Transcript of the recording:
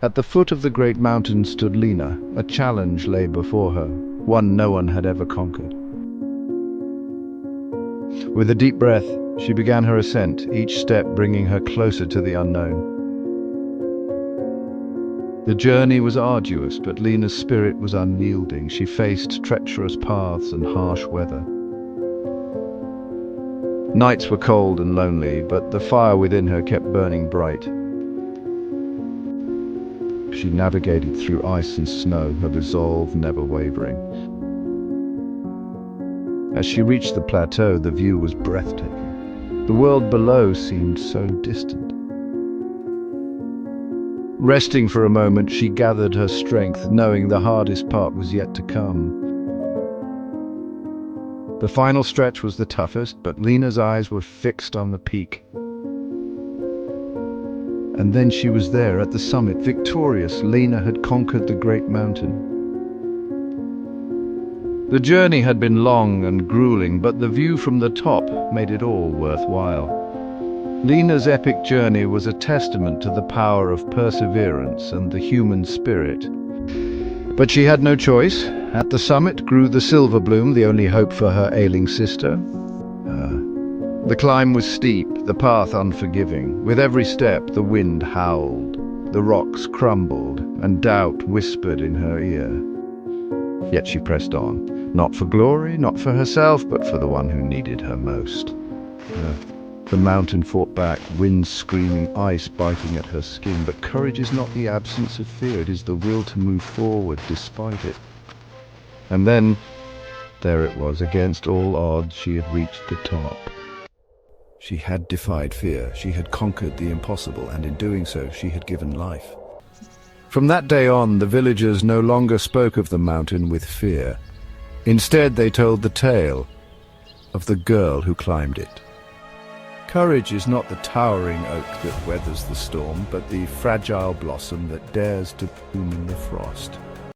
At the foot of the great mountain stood Lena. A challenge lay before her, one no one had ever conquered. With a deep breath, she began her ascent, each step bringing her closer to the unknown. The journey was arduous, but Lena's spirit was unyielding. She faced treacherous paths and harsh weather. Nights were cold and lonely, but the fire within her kept burning bright. She navigated through ice and snow, her resolve never wavering. As she reached the plateau, the view was breathtaking. The world below seemed so distant. Resting for a moment, she gathered her strength, knowing the hardest part was yet to come. The final stretch was the toughest, but Lena's eyes were fixed on the peak. And then she was there at the summit, victorious. Lena had conquered the great mountain. The journey had been long and grueling, but the view from the top made it all worthwhile. Lena's epic journey was a testament to the power of perseverance and the human spirit. But she had no choice. At the summit grew the silver bloom, the only hope for her ailing sister. The climb was steep, the path unforgiving. With every step, the wind howled, the rocks crumbled, and doubt whispered in her ear. Yet she pressed on, not for glory, not for herself, but for the one who needed her most. The mountain fought back, wind screaming, ice biting at her skin. But courage is not the absence of fear, it is the will to move forward despite it. And then, there it was, against all odds, she had reached the top. She had defied fear, she had conquered the impossible, and in doing so, she had given life. From that day on, the villagers no longer spoke of the mountain with fear. Instead, they told the tale of the girl who climbed it. Courage is not the towering oak that weathers the storm, but the fragile blossom that dares to bloom in the frost.